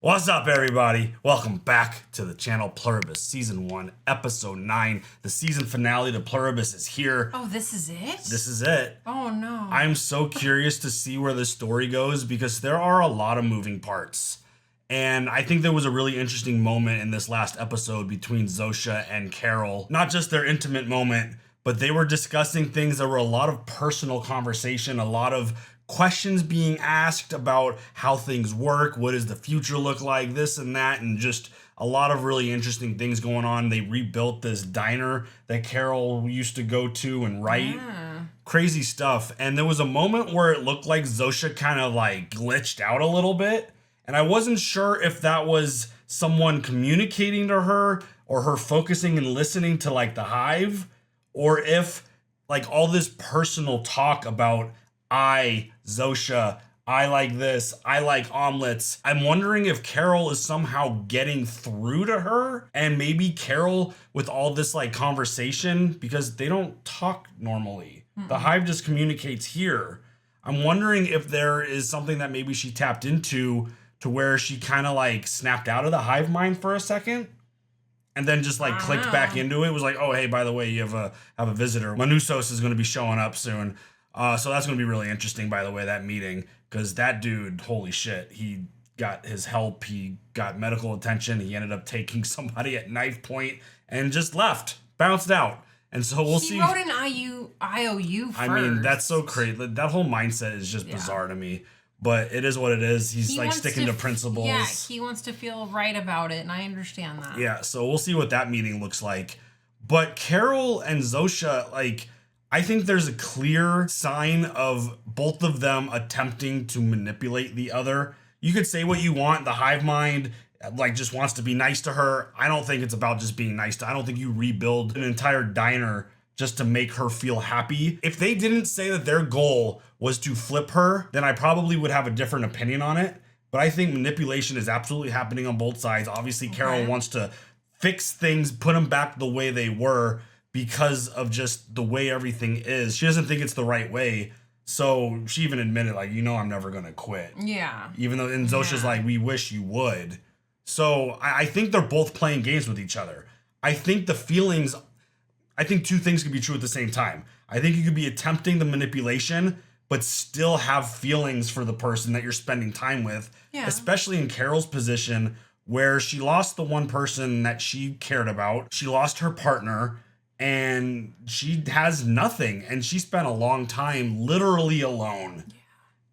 What's up, everybody? Welcome back to the channel Pluribus, Season 1, Episode 9. The season finale to Pluribus is here. Oh, this is it? This is it. Oh, no. I'm so curious to see where the story goes because there are a lot of moving parts. And I think there was a really interesting moment in this last episode between Zosha and Carol. Not just their intimate moment, but they were discussing things. There were a lot of personal conversation, a lot of questions being asked about how things work, what does the future look like, this and that, and just a lot of really interesting things going on. They rebuilt this diner that Carol used to go to and write. Yeah. Crazy stuff. And there was a moment where it looked like Zosha kind of like glitched out a little bit. And I wasn't sure if that was someone communicating to her or her focusing and listening to like the hive, or if like all this personal talk about Zosha, I like this, I like omelets. I'm wondering if Carol is somehow getting through to her, and maybe Carol with all this like conversation, because they don't talk normally. The hive just communicates here. I'm wondering if there is something that maybe she tapped into to where she kind of like snapped out of the hive mind for a second and then just like clicked back into it. It was like, oh, hey, by the way, you have a visitor. Manousos is going to be showing up soon. So that's going to be really interesting, by the way, that meeting, because that dude, holy shit, he got his help. He got medical attention. He ended up taking somebody at knife point and just left, bounced out. And so we'll see. He wrote an IOU first. I mean, that's so crazy. That whole mindset is just bizarre to me. But it is what it is. He's like sticking to principles. Yeah, he wants to feel right about it, and I understand that. Yeah, so we'll see what that meeting looks like. But Carol and Zosha, like, I think there's a clear sign of both of them attempting to manipulate the other. You could say what you want. The hive mind, like, just wants to be nice to her. I don't think it's about just being nice to her. I don't think you rebuild an entire diner just to make her feel happy. If they didn't say that their goal was to flip her, then I probably would have a different opinion on it. But I think manipulation is absolutely happening on both sides. Obviously, Carol wants to fix things, put them back the way they were because of just the way everything is. She doesn't think it's the right way. So she even admitted, like, I'm never going to quit. Yeah. Even though, and Zosha's like, we wish you would. So I think they're both playing games with each other. I think two things could be true at the same time. I think you could be attempting the manipulation, but still have feelings for the person that you're spending time with, especially in Carol's position where she lost the one person that she cared about. She lost her partner and she has nothing. And she spent a long time literally alone. Yeah.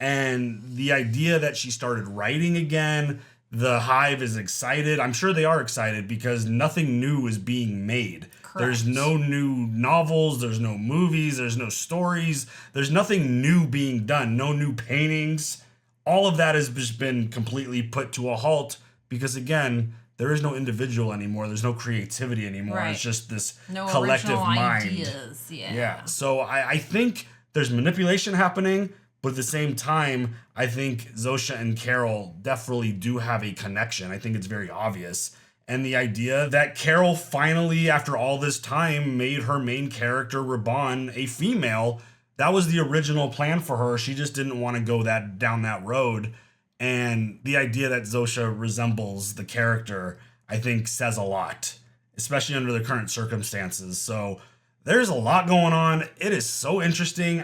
And the idea that she started writing again, the hive is excited. I'm sure they are excited because nothing new is being made. Correct. There's no new novels. There's no movies. There's no stories. There's nothing new being done. No new paintings. All of that has just been completely put to a halt because, again, there is no individual anymore. There's no creativity anymore. Right. It's just this collective mind. Ideas. Yeah. So I think there's manipulation happening. But at the same time, I think Zosha and Carol definitely do have a connection. I think it's very obvious. And the idea that Carol finally, after all this time, made her main character, Raban, a female, that was the original plan for her. She just didn't want to go down that road. And the idea that Zosha resembles the character, I think, says a lot, especially under the current circumstances. So there's a lot going on. It is so interesting.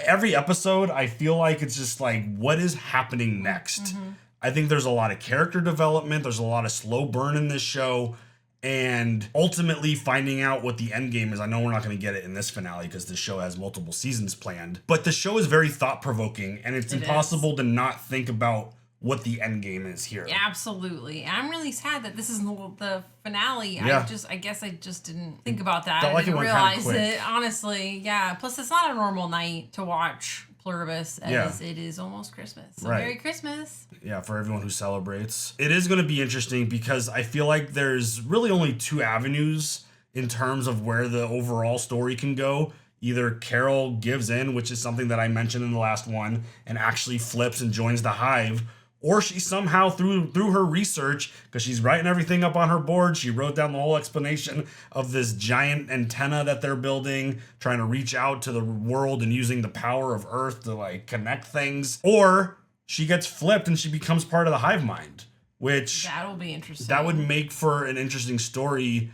Every episode, I feel like it's just like, what is happening next? I think there's a lot of character development. There's a lot of slow burn in this show. And ultimately finding out what the end game is. I know we're not going to get it in this finale because this show has multiple seasons planned. But the show is very thought-provoking. And it's impossible to not think about what the end game is here. Yeah, absolutely. And I'm really sad that this is the finale. Yeah. I guess I just didn't think about that. I didn't realize it, honestly. Yeah. Plus, it's not a normal night to watch Pluribus as it is almost Christmas. So Merry Christmas. Yeah, for everyone who celebrates. It is going to be interesting because I feel like there's really only two avenues in terms of where the overall story can go. Either Carol gives in, which is something that I mentioned in the last one, and actually flips and joins the hive, or she somehow, through her research, because she's writing everything up on her board, she wrote down the whole explanation of this giant antenna that they're building, trying to reach out to the world and using the power of Earth to like connect things. Or she gets flipped and she becomes part of the hive mind. which that'll be interesting. That would make for an interesting story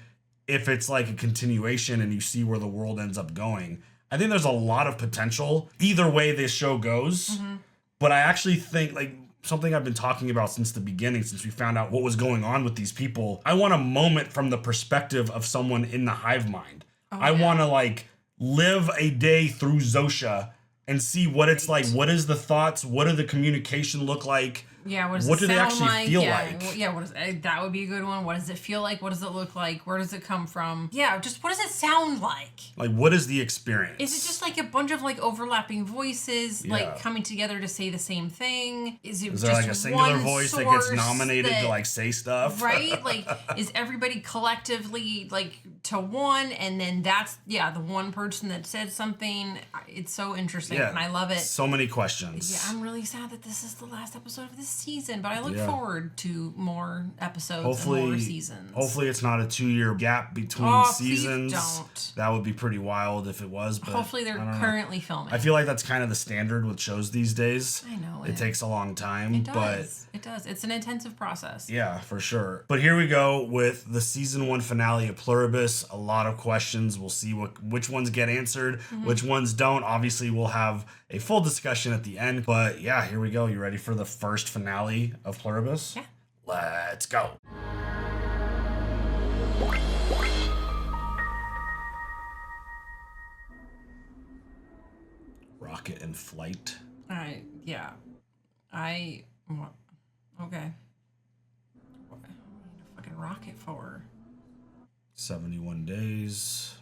if it's like a continuation and you see where the world ends up going. I think there's a lot of potential either way this show goes. Mm-hmm. But I actually think, like, something I've been talking about since the beginning, since we found out what was going on with these people, I want a moment from the perspective of someone in the hive mind. I want to, like, live a day through Zosha and see what it's like. What is the thoughts? What do the communication look like? Yeah, what do they actually feel like? Yeah, that would be a good one. What does it feel like? What does it look like? Where does it come from? Yeah, just what does it sound like? Like, what is the experience? Is it just like a bunch of like overlapping voices, like coming together to say the same thing? Is there just like a singular voice that gets nominated to like say stuff? Right? Like, is everybody collectively like to one, and then that's the one person that said something? It's so interesting, and I love it. So many questions. Yeah, I'm really sad that this is the last episode of this season, but I look forward to more episodes and more seasons. Hopefully it's not a 2-year gap between seasons. Please don't. That would be pretty wild if it was, but hopefully they're currently filming. I feel like that's kind of the standard with shows these days. I know it takes a long time. It does. It's an intensive process. Yeah, for sure. But here we go with the season 1 finale of Pluribus. A lot of questions. We'll see which ones get answered, which ones don't. Obviously, we'll have a full discussion at the end. But yeah, here we go. You ready for the first finale of Pluribus? Yeah. Let's go. Rocket in flight. Okay. What do I need a fucking rocket for? 71 days.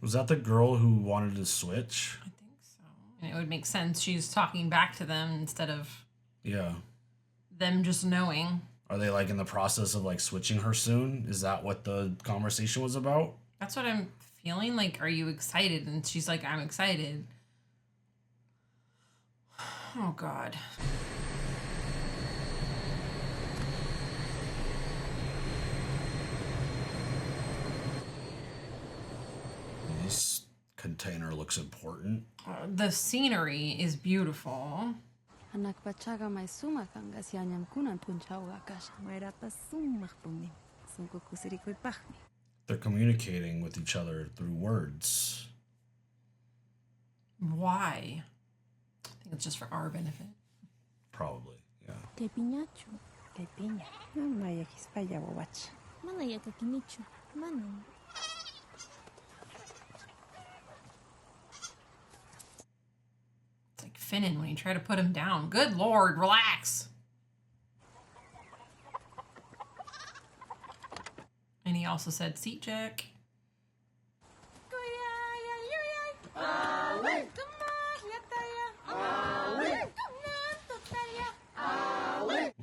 Was that the girl who wanted to switch? I think so. And it would make sense. She's talking back to them instead of them just knowing. Are they like in the process of like switching her soon? Is that what the conversation was about? That's what I'm feeling. Like, are you excited? And she's like, I'm excited. Oh, God. This container looks important. The scenery is beautiful. They're communicating with each other through words. Why? I think it's just for our benefit. Probably, yeah. It's like Finnan when you try to put him down. Good Lord, relax. And he also said, seat check.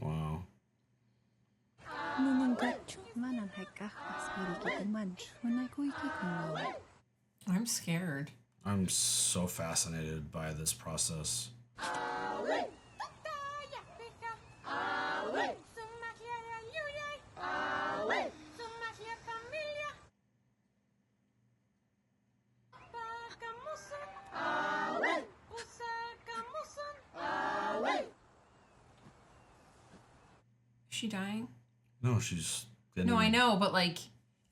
Wow. I'm scared. I'm so fascinated by this process. Is she dying? No, she's... No, I know, but like,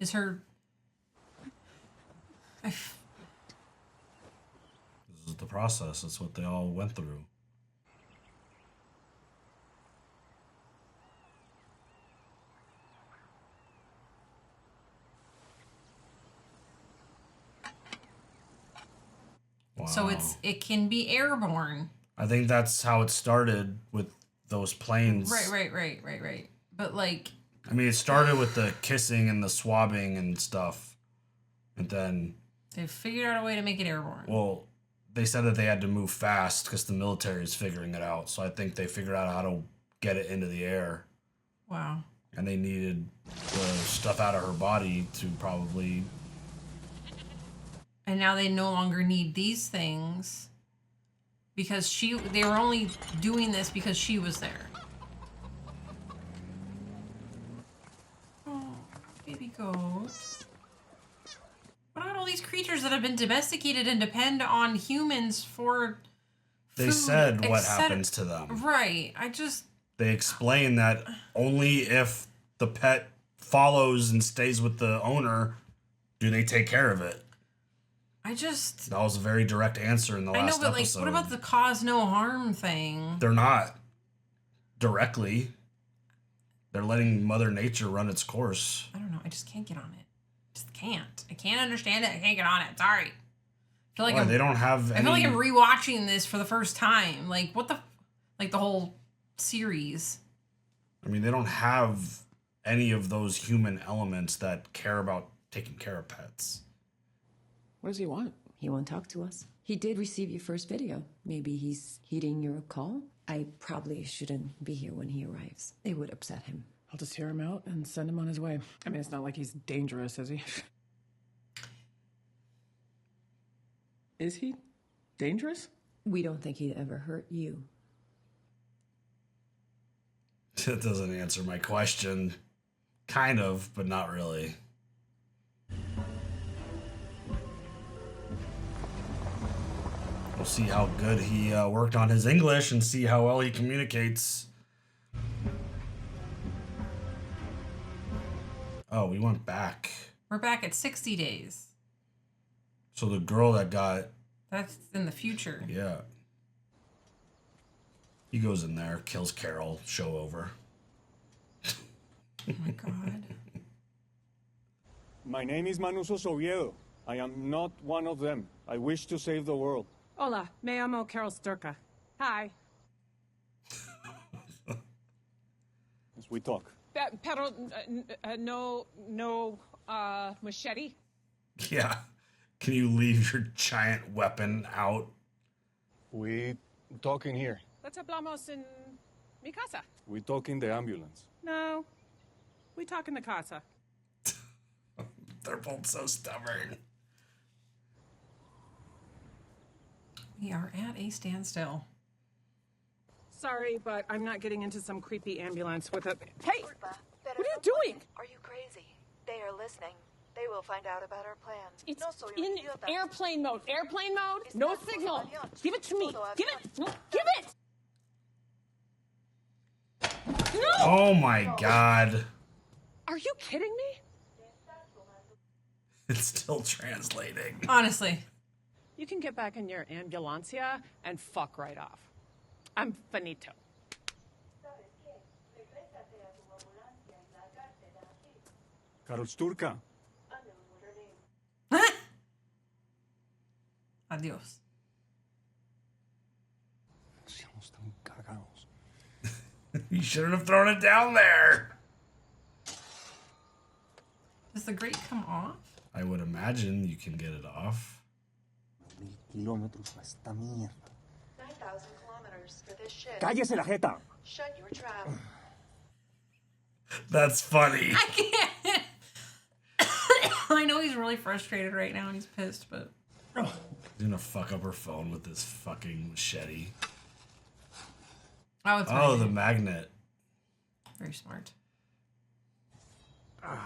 is her... This is the process. It's what they all went through. Wow. So it can be airborne. I think that's how it started with those planes. Right. But like... I mean, it started with the kissing and the swabbing and stuff. And then... They figured out a way to make it airborne. Well, they said that they had to move fast because the military is figuring it out. So I think they figured out how to get it into the air. Wow. And they needed the stuff out of her body to probably... And now they no longer need these things because they were only doing this because she was there. Oh, baby goat. What about all these creatures that have been domesticated and depend on humans for They food, said what happens to them. Right. They explain that only if the pet follows and stays with the owner do they take care of it. That was a very direct answer in the last episode. I know, but like, what about the cause no harm thing? They're not directly. They're letting Mother Nature run its course. I don't know. I just can't get on it. Just can't. I can't understand it. I can't get on it. Sorry. I feel like they don't have. I feel like I'm rewatching this for the first time. Like what the, like the whole series. I mean, they don't have any of those human elements that care about taking care of pets. What does he want? He won't talk to us. He did receive your first video. Maybe he's heeding your call. I probably shouldn't be here when he arrives. It would upset him. I'll just hear him out and send him on his way. I mean, it's not like he's dangerous, is he? Is he dangerous? We don't think he'd ever hurt you. That doesn't answer my question. Kind of, but not really. We'll see how good he worked on his English and see how well he communicates. Oh, we went back. We're back at 60 days. So the girl that got... That's in the future. Yeah. He goes in there, kills Carol, show over. Oh my God. My name is Manousos Oviedo. I am not one of them. I wish to save the world. Hola, me llamo Carol Sturka. Hi. As we talk. Pero, machete? Yeah. Can you leave your giant weapon out? We talk in here. Let's hablamos en mi casa. We talk in the ambulance. No, we talk in the casa. They're both so stubborn. We are at a standstill. Sorry, but I'm not getting into some creepy ambulance with a... Hey! What are you doing? Are you crazy? They are listening. They will find out about our plans. It's in airplane mode. Airplane mode? No signal. Give it to me. Give it. No, give it! No! Oh my God. Are you kidding me? It's still translating. Honestly. You can get back in your ambulancia and fuck right off. I'm finito. Carol Sturka. Adios. Seamos tan cagados. You shouldn't have thrown it down there. Does the grate come off? I would imagine you can get it off. 1,000 kilómetros a esta mierda. 9,000 kilometers for this shit. ¡Cállese la jeta! Shut your trap. That's funny. I can't. I know he's really frustrated right now and he's pissed, but... He's gonna fuck up her phone with this fucking machete. Oh, it's the magnet. Very smart. Okay,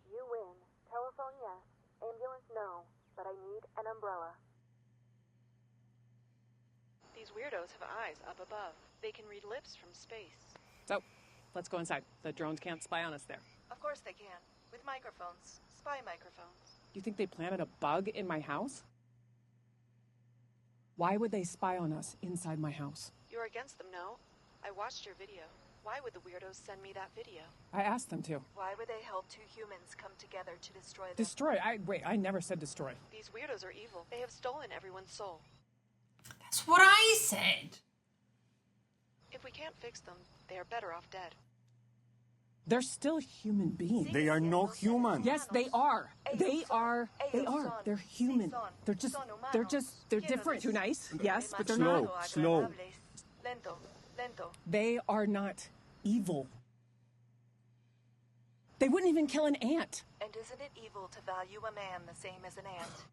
you win. Telephone yes, ambulance no, but I need an umbrella. These weirdos have eyes up above. They can read lips from space. So, let's go inside. The drones can't spy on us there. Of course they can. With microphones. Spy microphones. You think they planted a bug in my house? Why would they spy on us inside my house? You're against them, no? I watched your video. Why would the weirdos send me that video? I asked them to. Why would they help two humans come together to destroy them? Destroy? I never said destroy. These weirdos are evil. They have stolen everyone's soul. That's what I said. If we can't fix them, they are better off dead. They're still human beings. They are no human. Yes, they are. They are. They are. They're human. They're different. Too nice? Yes, but they're not. Slow. Lento. Lento. They are not evil. They wouldn't even kill an ant. And isn't it evil to value a man the same as an ant?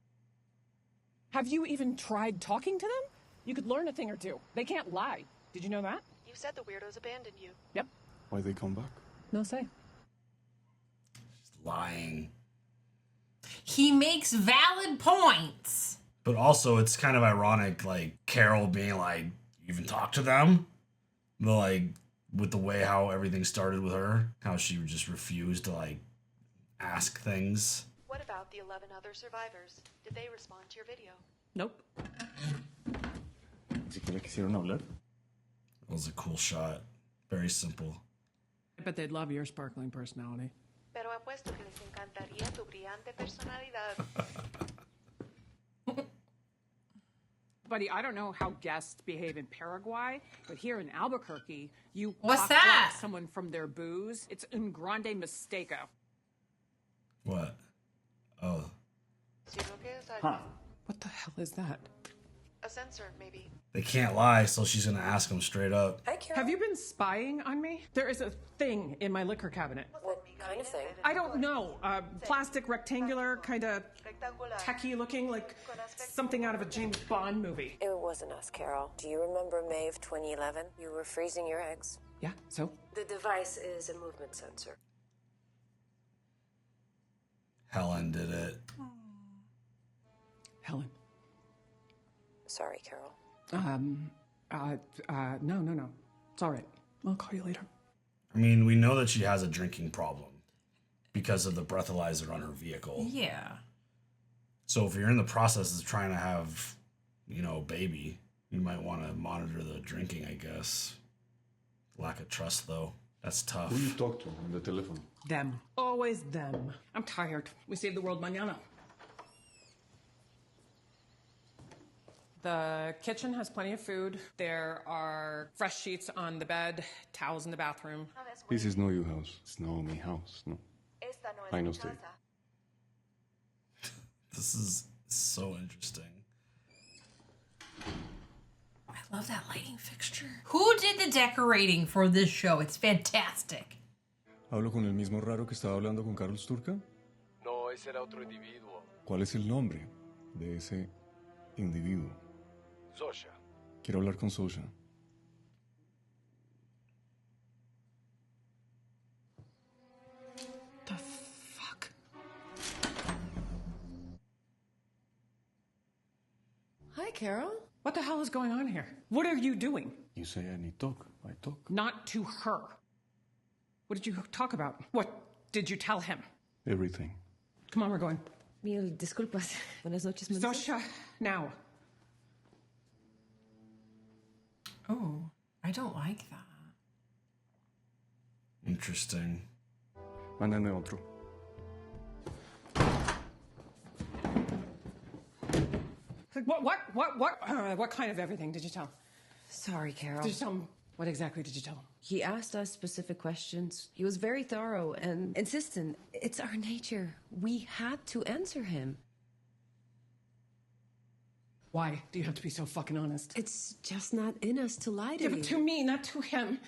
Have you even tried talking to them? You could learn a thing or two. They can't lie. Did you know that? You said the weirdos abandoned you. Yep. Why they come back? No say. lying. He makes valid points. But also, it's kind of ironic, like, Carol being like, you even talk to them? But, like, with the way how everything started with her, how she just refused to, like, ask things. What about the 11 other survivors? Did they respond to your video? Nope. ¿Siquiera quisieron hablar? It was a cool shot. Very simple. I bet they'd love your sparkling personality. Pero apuesto que les encantaría tu brillante personalidad. Buddy, I don't know how guests behave in Paraguay, but here in Albuquerque, you What's that? someone from their booze. It's un grande mistake. What? Oh. Huh. What the hell is that? A sensor, maybe. They can't lie, so she's gonna ask him straight up. Have you been spying on me? There is a thing in my liquor cabinet. What kind of thing? I don't know. Plastic, rectangular, kind of techie looking, like something out of a James Bond movie. It wasn't us, Carol. Do you remember May of 2011? You were freezing your eggs. Yeah, so? The device is a movement sensor. Helen did it. Helen. Sorry, Carol. No. It's all right. I'll call you later. I mean, we know that she has a drinking problem because of the breathalyzer on her vehicle. Yeah. So if you're in the process of trying to have, you know, a baby, you might want to monitor the drinking, I guess. Lack of trust, though. That's tough. Who you talk to on the telephone? Them. Always them. I'm tired. We save the world mañana. The kitchen has plenty of food. There are fresh sheets on the bed, towels in the bathroom. This is not your house. It's not my house, no. I know, Steve. This is so interesting. I love that lighting fixture. Who did the decorating for this show? It's fantastic. ¿Hablo con el mismo raro que estaba hablando con Carlos Turca? No, ese era otro individuo. ¿Cuál es el nombre de ese individuo? Zosha. Quiero hablar con Sosha. The fuck? Hi, Carol. What the hell is going on here? What are you doing? You say I need talk. I talk. Not to her. What did you talk about? What did you tell him? Everything. Come on, we're going. Mil disculpas. Buenas noches, Manousos. Sosha, now. Oh, I don't like that. Interesting. Mándame otro. What kind of everything did you tell him? Sorry, Carol. Did you tell him? What exactly did you tell him? He asked us specific questions. He was very thorough and insistent. It's our nature. We had to answer him. Why do you have to be so fucking honest? It's just not in us to lie to Yeah, you. but to me, not to him.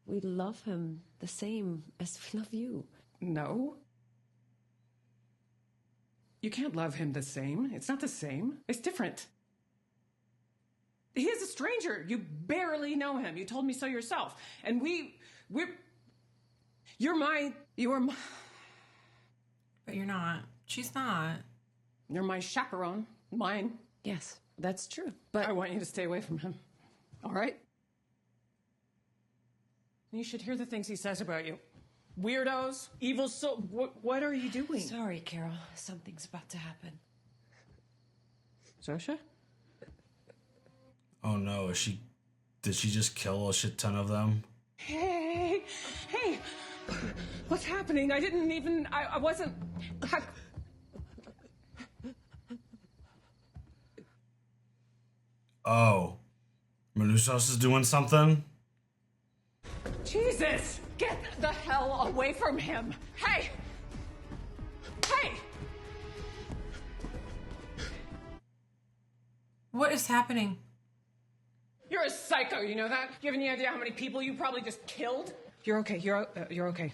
We love him the same as we love you. No. You can't love him the same. It's not the same. It's different. He is a stranger. You barely know him. You told me so yourself. And you are my... But you're not. She's not. You're my chaperone. Mine. Yes, that's true. But I want you to stay away from him. All right? You should hear the things he says about you. Weirdos, evil soul. What are you doing? sorry, Carol. Something's about to happen. Sosha? Oh no, did she just kill a shit ton of them? Hey! What's happening? I didn't even... I wasn't... Oh. Manousos is doing something? Jesus! Get the hell away from him! Hey! What is happening? You're a psycho, you know that? You have any idea how many people you probably just killed? You're okay, you're okay.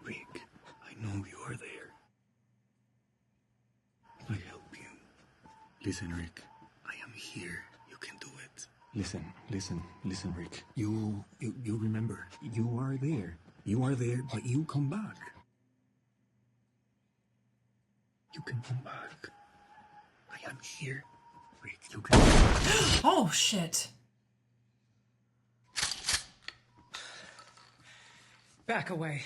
Breathe. Listen, Rick. I am here. You can do it. Listen, Rick. You remember. You are there. You are there, but you come back. You can come back. I am here. Rick, you can... Oh, shit. Back away.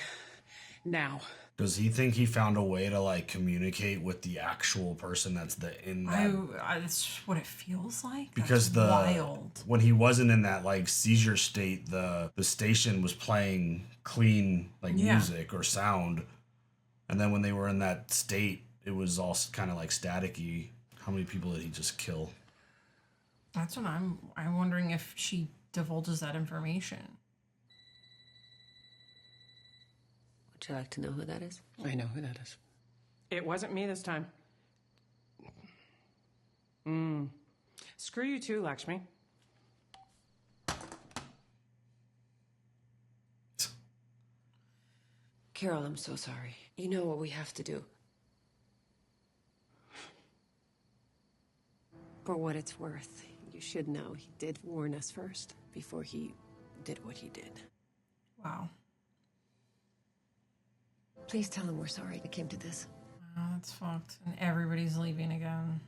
Now. Does he think he found a way to like communicate with the actual person that's in that? That's what it feels like. Because that's wild. When he wasn't in that like seizure state, the station was playing clean like music or sound, and then when they were in that state, it was all kind of like staticky. How many people did he just kill? That's what I'm wondering if she divulges that information. Would you like to know who that is? I know who that is. It wasn't me this time. Screw you too, Lakshmi. Carol, I'm so sorry. You know what we have to do. For what it's worth, you should know he did warn us first before he did what he did. Wow. Please tell him we're sorry it came to this. Oh, that's fucked. And everybody's leaving again.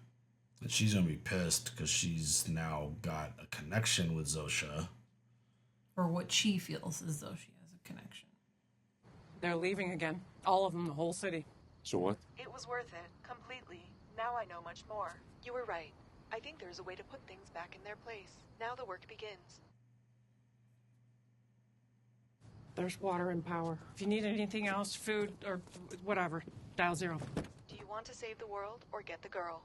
And she's gonna be pissed because she's now got a connection with Zosha. Or what she feels as though she has a connection. They're leaving again. All of them, the whole city. So what? It was worth it, completely. Now I know much more. You were right. I think there's a way to put things back in their place. Now the work begins. There's water and power. If you need anything else, food or whatever, dial 0. Do you want to save the world or get the girl?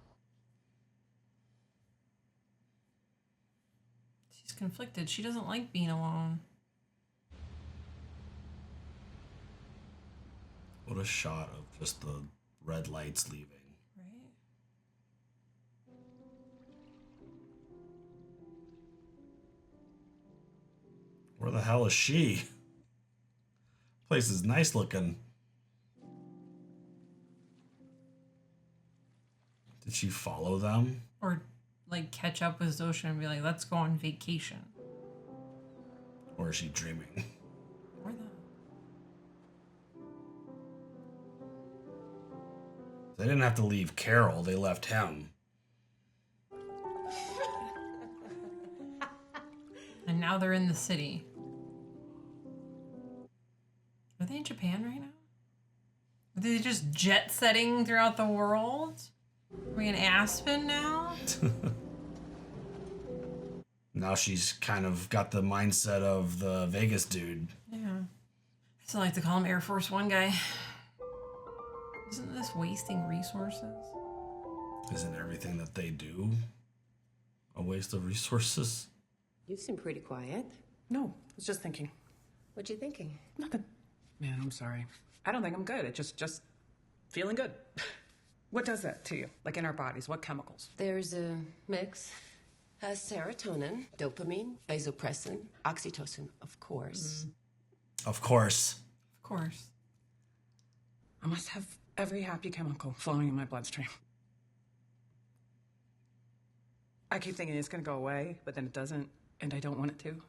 She's conflicted. She doesn't like being alone. What a shot of just the red lights leaving. Right? Where the hell is she? Place is nice looking. Did she follow them? Or like catch up with Zosha and be like, let's go on vacation. Or is she dreaming? Or that. They didn't have to leave Carol, they left him. And now they're in the city. Are they in Japan right now? Are they just jet setting throughout the world? Are we in Aspen now? Now she's kind of got the mindset of the Vegas dude. Yeah. I still like to call him Air Force One guy. Isn't this wasting resources? Isn't everything that they do a waste of resources? You seem pretty quiet. No, I was just thinking. What you thinking? Nothing. Man, I'm sorry. I don't think I'm good. It's just feeling good. What does that to you? Like in our bodies, what chemicals? There's a mix. Has serotonin, dopamine, vasopressin, oxytocin, of course. Of course. Of course. I must have every happy chemical flowing in my bloodstream. I keep thinking it's going to go away, but then it doesn't, and I don't want it to.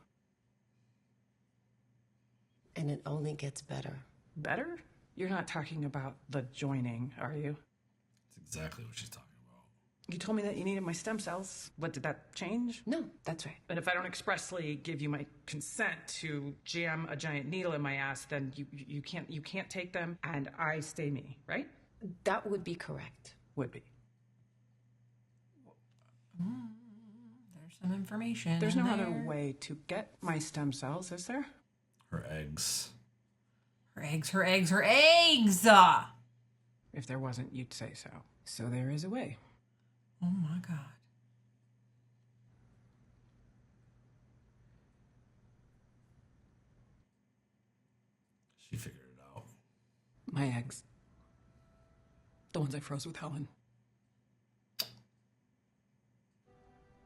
And it only gets better. Better? You're not talking about the joining, are you? That's exactly what she's talking about. You told me that you needed my stem cells. What, did that change? No, that's right. But if I don't expressly give you my consent to jam a giant needle in my ass, then you can't take them, and I stay me, right? That would be correct. Would be. There's some information. There's no other way to get my stem cells, is there? Her eggs. Her eggs, her eggs, her eggs! If there wasn't, you'd say so. So there is a way. Oh my God. She figured it out. My eggs. The ones I froze with Helen.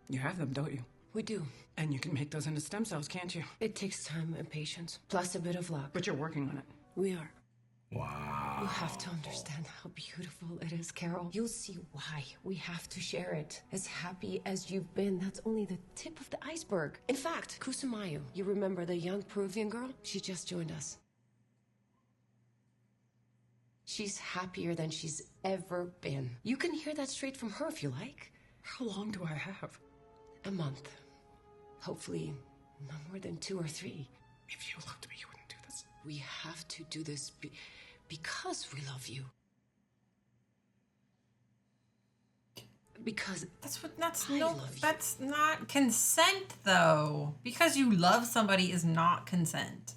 You have them, don't you? We do. And you can make those into stem cells, can't you? It takes time and patience, plus a bit of luck. But you're working on it. We are. Wow. You have to understand how beautiful it is, Carol. You'll see why we have to share it. As happy as you've been, that's only the tip of the iceberg. In fact, Kusumayo, you remember the young Peruvian girl? She just joined us. She's happier than she's ever been. You can hear that straight from her if you like. How long do I have? A month. Hopefully, no more than 2 or 3. If you loved me, you wouldn't do this. We have to do this because we love you. Because that's not consent though. Because you love somebody is not consent.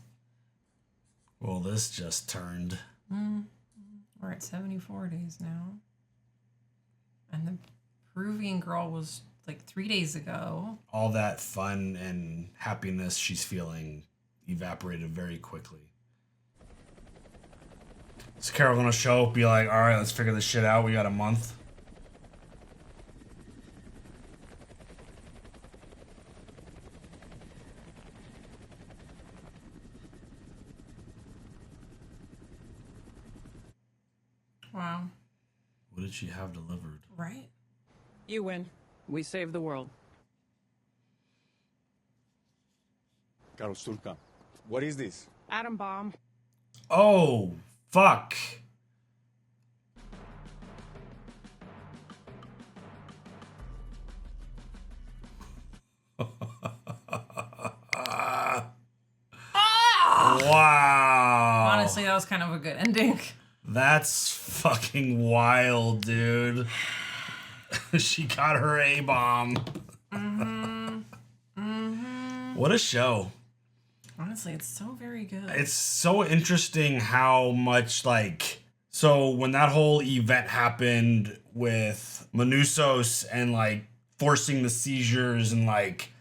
Well, this just turned. We're at 74 days now. And the Peruvian girl was like 3 days ago. All that fun and happiness she's feeling evaporated very quickly. Is Carol gonna show up, be like, all right, let's figure this shit out. We got a month. Wow. What did she have delivered? Right. You win. We save the world. Carol Surka, what is this? Atom bomb. Oh, fuck. Wow. Honestly, that was kind of a good ending. That's fucking wild, dude. She got her A-bomb. What a show. Honestly, it's so very good. It's so interesting how much, like... So, when that whole event happened with Manousos and, like, forcing the seizures and, like...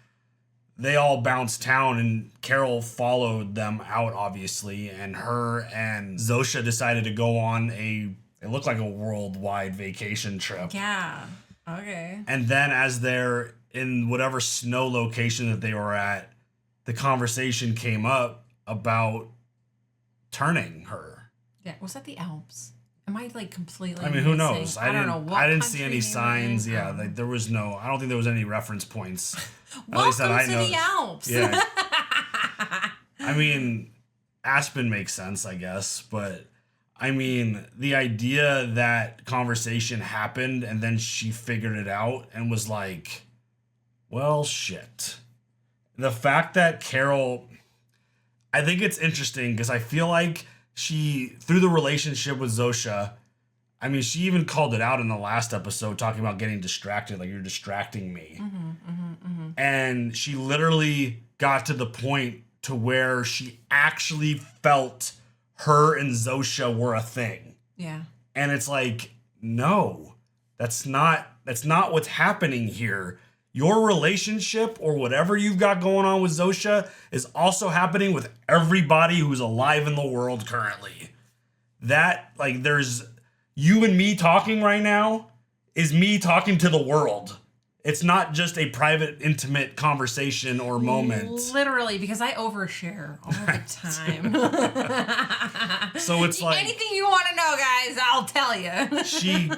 They all bounced town and Carol followed them out, obviously. And her and Zosha decided to go on it looked like a worldwide vacation trip. Yeah. Okay. And then as they're in whatever snow location that they were at, the conversation came up about turning her. Yeah. Was that the Alps? Am I like completely? I mean, who missing? knows? I don't know. What I didn't see any country signs. they were in. Yeah, like there was no. I don't think there was any reference points. Welcome to the Alps. Yeah. I mean, Aspen makes sense, I guess, but I mean, the idea that conversation happened and then she figured it out and was like, well, shit. The fact that Carol, I think it's interesting because I feel like she, through the relationship with Zosha, I mean, she even called it out in the last episode talking about getting distracted, like, you're distracting me. And she literally got to the point to where she actually felt her and Zosha were a thing. Yeah. And it's like, no, that's not what's happening here. Your relationship or whatever you've got going on with Zosha is also happening with everybody who's alive in the world currently. That, like, there's you and me talking right now is me talking to the world. It's not just a private, intimate conversation or moment. Literally, because I overshare all the time. So it's like... Anything you want to know, guys, I'll tell you. She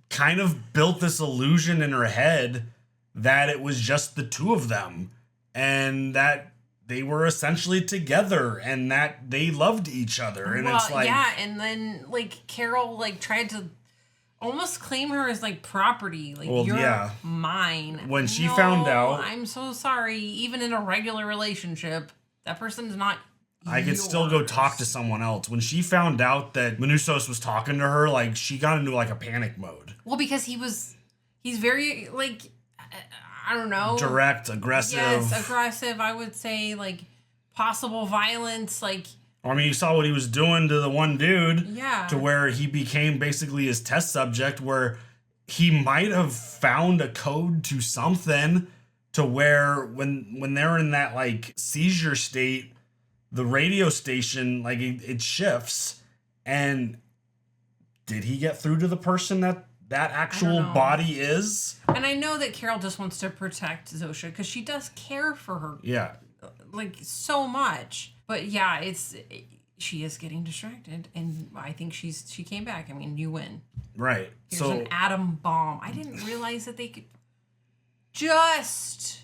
kind of built this illusion in her head that it was just the two of them. And that they were essentially together. And that they loved each other. And it's like... Yeah, and then, like, Carol, like, tried to... almost claim her as like property, like you're mine. When she found out, I'm so sorry. Even in a regular relationship, that person's not. I could still go talk to someone else. When she found out that Manousos was talking to her, like she got into like a panic mode. Well, because he's very like, I don't know, direct, aggressive. Yes, aggressive. I would say like possible violence, like. I mean, you saw what he was doing to the one dude. Yeah. To where he became basically his test subject, where he might have found a code to something to where when they're in that like seizure state, the radio station, like it shifts. And did he get through to the person that actual body is? And I know that Carol just wants to protect Zosha because she does care for her. Yeah. Like so much. But yeah, she is getting distracted, and I think she came back. I mean, you win. Right. Here's an atom bomb. I didn't realize that they could just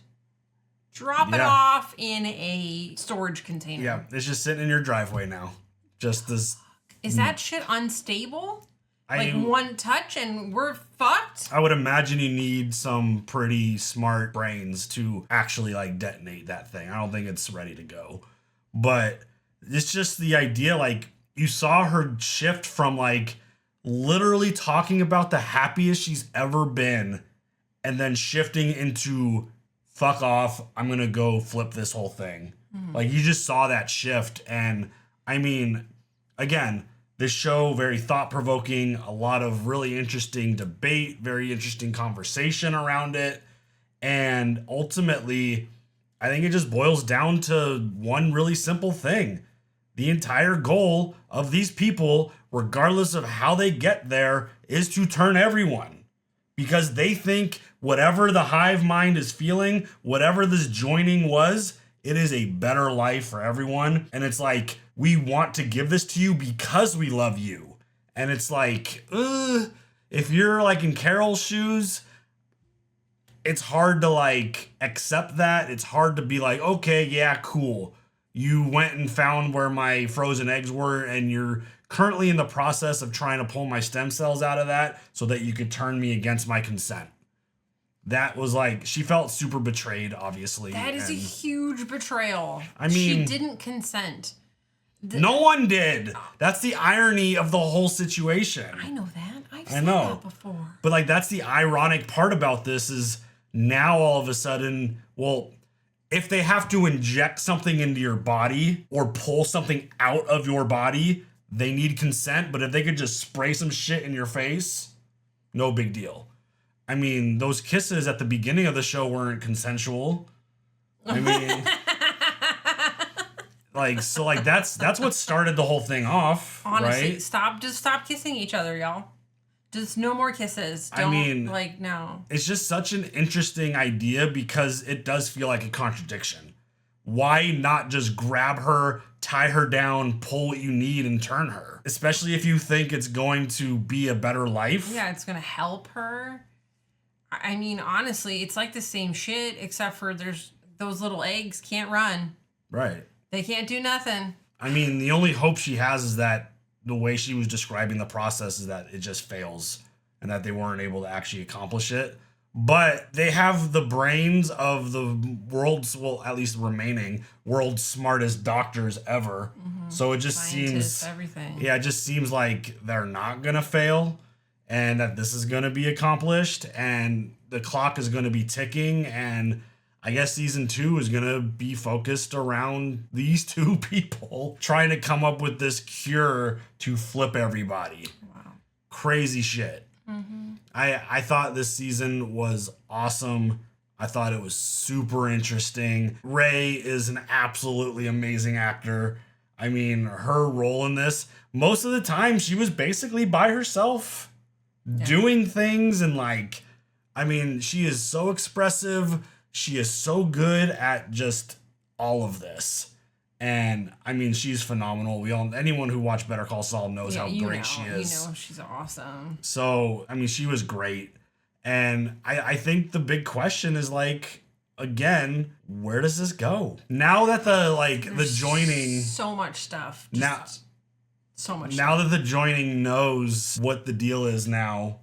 drop it off in a storage container. Yeah, it's just sitting in your driveway now. Just this. Is that shit unstable? One touch and we're fucked? I would imagine you need some pretty smart brains to actually like detonate that thing. I don't think it's ready to go. But it's just the idea, like, you saw her shift from like literally talking about the happiest she's ever been and then shifting into fuck off, I'm gonna go flip this whole thing. Like, you just saw that shift. And I mean, again, this show, very thought-provoking, a lot of really interesting debate, very interesting conversation around it. And ultimately, I think it just boils down to one really simple thing. The entire goal of these people, regardless of how they get there, is to turn everyone. Because they think whatever the hive mind is feeling, whatever this joining was, it is a better life for everyone. And it's like, we want to give this to you because we love you. And it's like, if you're like in Carol's shoes, it's hard to like accept that. It's hard to be like, okay, yeah, cool. You went and found where my frozen eggs were, and you're currently in the process of trying to pull my stem cells out of that so that you could turn me against my consent. That was like, she felt super betrayed, obviously. That is a huge betrayal. I mean, she didn't consent. No one did. That's the irony of the whole situation. I know that. I've said that before. But like, that's the ironic part about this is now all of a sudden, well, if they have to inject something into your body or pull something out of your body, they need consent. But if they could just spray some shit in your face, no big deal. I mean, those kisses at the beginning of the show weren't consensual. I mean, like, so like that's what started the whole thing off. Honestly, right? Just stop kissing each other, y'all. Just no more kisses. Don't, no. It's just such an interesting idea because it does feel like a contradiction. Why not just grab her, tie her down, pull what you need, and turn her? Especially if you think it's going to be a better life. Yeah, it's going to help her. I mean, honestly, it's like the same shit, except for those little eggs can't run. Right. They can't do nothing. I mean, the only hope she has is that the way she was describing the process is that it just fails and that they weren't able to actually accomplish it. But they have the brains of the world's, well, at least remaining world's smartest doctors ever. Mm-hmm. So it just seems, everything. Yeah, it just seems like they're not going to fail and that this is going to be accomplished and the clock is going to be ticking. And I guess season 2 is going to be focused around these two people trying to come up with this cure to flip everybody. Wow. Crazy shit. Mm-hmm. I thought this season was awesome. I thought it was super interesting. Ray is an absolutely amazing actor. I mean, her role in this, most of the time she was basically by herself doing things and like, I mean, she is so expressive. She is so good at just all of this. And I mean, she's phenomenal. Anyone who watched Better Call Saul knows how great she is. You know, she's awesome. So, I mean, she was great. And I think the big question is like, again, where does this go? Now that the joining, so much stuff. So much. Now that the joining knows what the deal is now,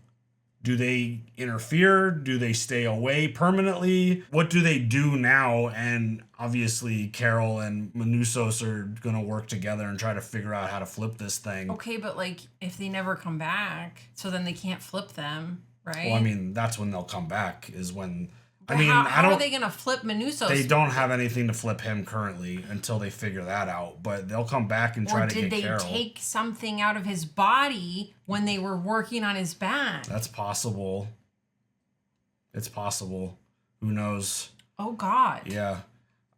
do they interfere? Do they stay away permanently? What do they do now? And obviously, Carol and Manousos are going to work together and try to figure out how to flip this thing. Okay, but like, if they never come back, so then they can't flip them, right? Well, I mean, that's when they'll come back, is when... But how are they going to flip Manousos? They don't have anything to flip him currently until they figure that out. But they'll come back and try to get Carol. Or did they take something out of his body when they were working on his back? That's possible. It's possible. Who knows? Oh, God. Yeah.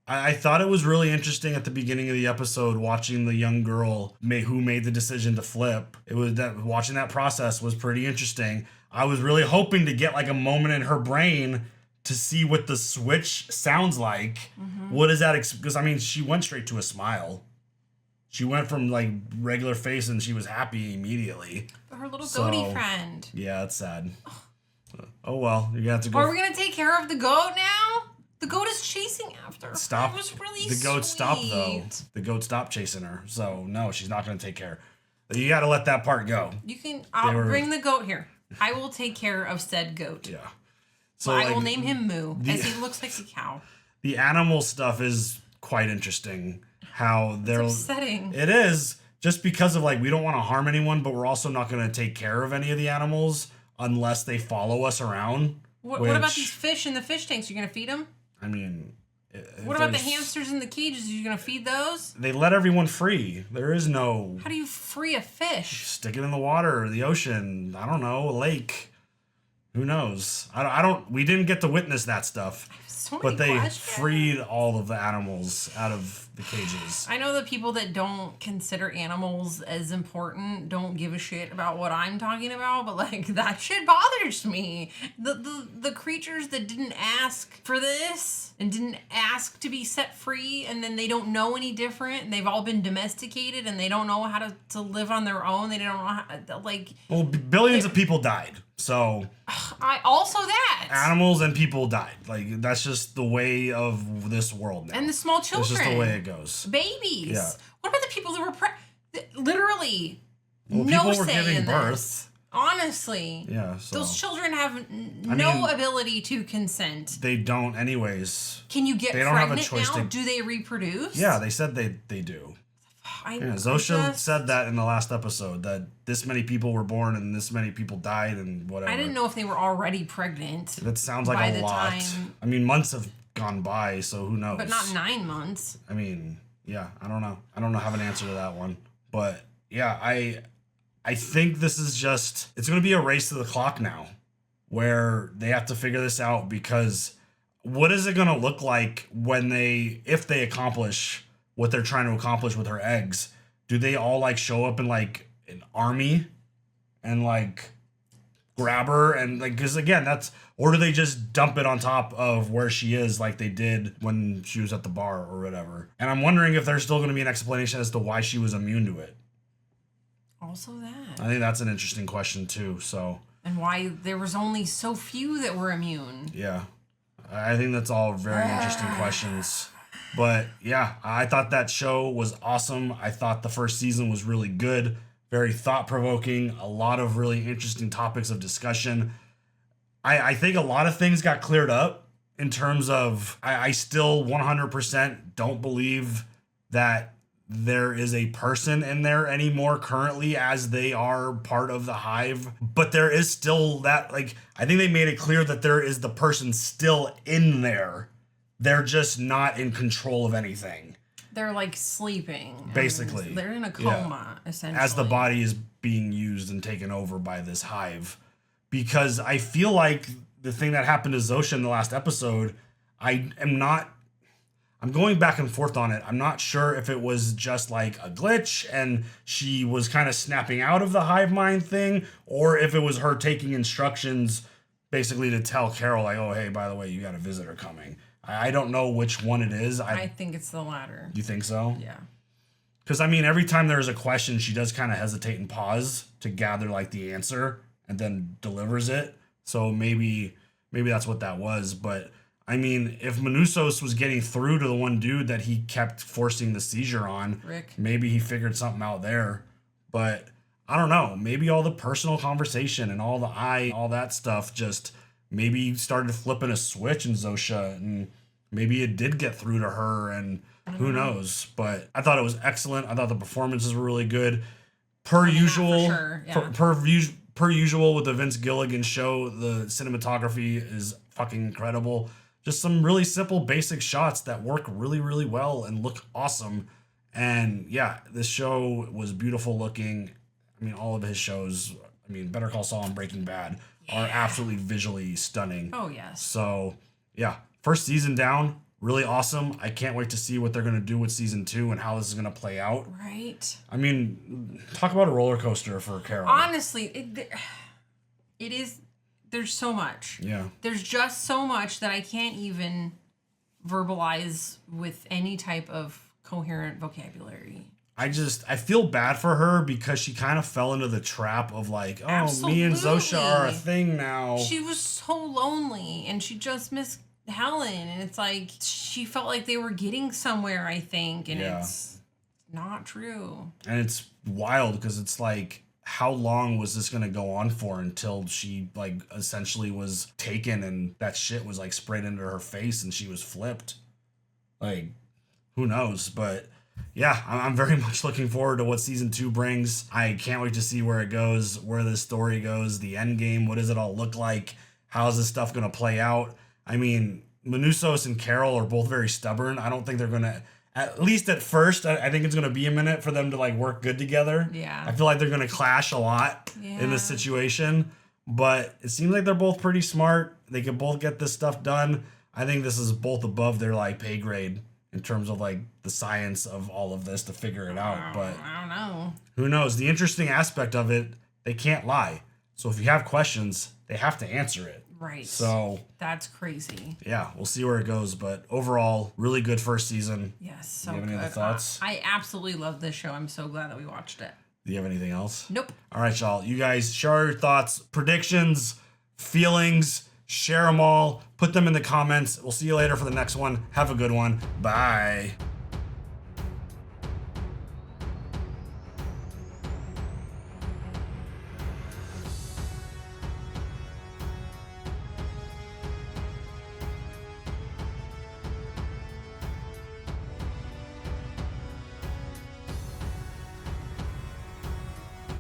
I thought it was really interesting at the beginning of the episode watching the young girl who made the decision to flip. It was that watching that process was pretty interesting. I was really hoping to get like a moment in her brain to see what the switch sounds like. Mm-hmm. What is that? Because I mean, she went straight to a smile. She went from like regular face and she was happy immediately. Her little goaty friend. Yeah, it's sad. Oh well, you have to go. Are we gonna take care of the goat now? The goat is chasing after her. Stop. It was really the goat stopped though. The goat stopped chasing her. So no, she's not gonna take care. You got to let that part go. You can. I'll bring the goat here. I will take care of said goat. Yeah. So I will name him Moo, as he looks like a cow. The animal stuff is quite interesting. How they're upsetting. It is, just because of like, we don't want to harm anyone, but we're also not going to take care of any of the animals unless they follow us around. What about these fish in the fish tanks? You're going to feed them? I mean, what about the hamsters in the cages? Are you going to feed those? They let everyone free. There is no... How do you free a fish? Stick it in the water, the ocean, I don't know, a lake. Who knows? I don't. We didn't get to witness that stuff. But they freed all of the animals out of the cages. I know the people that don't consider animals as important don't give a shit about what I'm talking about, but like that shit bothers me. The creatures that didn't ask for this and didn't ask to be set free, and then they don't know any different, and they've all been domesticated, and they don't know how to live on their own. They don't know how, like... Well, billions of people died, so... I also that. Animals and people died. Like, that's just the way of this world now. And the small children. It's just the way it goes. Babies. Yeah. What about the people that were literally well, no people were say giving in birth. This. Honestly. Yeah. So. Those children have no ability to consent. They don't anyways. Can you get pregnant have a choice now? Do they reproduce? Yeah, they said they do. Zosha said that in the last episode, that this many people were born and this many people died and whatever. I didn't know if they were already pregnant. That sounds like a lot. I mean, months have gone by, so who knows? But not 9 months. I mean, yeah, I don't know. I don't have an answer to that one. But yeah, I think this is just, it's going to be a race to the clock now, where they have to figure this out, because what is it going to look like when if they accomplish what they're trying to accomplish with her eggs? Do they all like show up in like an army and like grab her and like, because again, or do they just dump it on top of where she is like they did when she was at the bar or whatever? And I'm wondering if there's still going to be an explanation as to why she was immune to it. Also that. I think that's an interesting question too. So. And why there was only so few that were immune. Yeah. I think that's all very interesting questions. But yeah, I thought that show was awesome. I thought the first season was really good, very thought-provoking, a lot of really interesting topics of discussion. I think a lot of things got cleared up in terms of, I still 100% don't believe that there is a person in there anymore currently, as they are part of the hive. But there is still that, like, I think they made it clear that there is the person still in there. They're just not in control of anything. They're like sleeping. Basically. They're in a coma, essentially. As the body is being used and taken over by this hive. Because I feel like the thing that happened to Zosha in the last episode, I'm going back and forth on it. I'm not sure if it was just like a glitch and she was kind of snapping out of the hive mind thing, or if it was her taking instructions basically to tell Carol, like, oh, hey, by the way, you got a visitor coming. I don't know which one it is. I think it's the latter. You think so? Yeah. Because, I mean, every time there's a question, she does kind of hesitate and pause to gather, like, the answer and then delivers it. So maybe that's what that was. But, I mean, if Manousos was getting through to the one dude that he kept forcing the seizure on, Rick, maybe he figured something out there. But, I don't know. Maybe all the personal conversation and all that stuff just... maybe started flipping a switch in Zosha, and maybe it did get through to her, and who knows. But I thought it was excellent. I thought the performances were really good. Per usual, sure. Yeah. per usual with the Vince Gilligan show, the cinematography is fucking incredible. Just some really simple, basic shots that work really, really well and look awesome. And yeah, this show was beautiful looking. I mean, all of his shows, Better Call Saul and Breaking Bad are absolutely visually stunning. Oh, yes. So, yeah. First season down, really awesome. I can't wait to see what they're going to do with season 2 and how this is going to play out. Right. I mean, talk about a roller coaster for Carol. Honestly, it is... There's so much. Yeah. There's just so much that I can't even verbalize with any type of coherent vocabulary. I feel bad for her because she kind of fell into the trap of like, oh, Absolutely. me and Zosha are a thing now. She was so lonely and she just missed Helen. And it's like, she felt like they were getting somewhere, I think. And it's not true. And it's wild because it's like, how long was this going to go on for until she like essentially was taken and that shit was like sprayed into her face and she was flipped? Like, who knows? But yeah, I'm very much looking forward to what season 2 brings. I can't wait to see where it goes, where this story goes, the end game. What does it all look like? How is this stuff going to play out? I mean, Manousos and Carol are both very stubborn. I don't think they're going to, at least at first, I think it's going to be a minute for them to like work good together. Yeah. I feel like they're going to clash a lot in this situation, but it seems like they're both pretty smart. They can both get this stuff done. I think this is both above their like pay grade in terms of like the science of all of this to figure it out. But I don't know. Who knows? The interesting aspect of it, they can't lie. So if you have questions, they have to answer it. Right. So that's crazy. Yeah, we'll see where it goes. But overall, really good first season. Yes, so Do you have any good. other thoughts? I absolutely love this show. I'm so glad that we watched it. Do you have anything else? Nope. All right, y'all. You guys share your thoughts, predictions, feelings. Share them all. Put them in the comments. We'll see you later for the next one. Have a good one. Bye.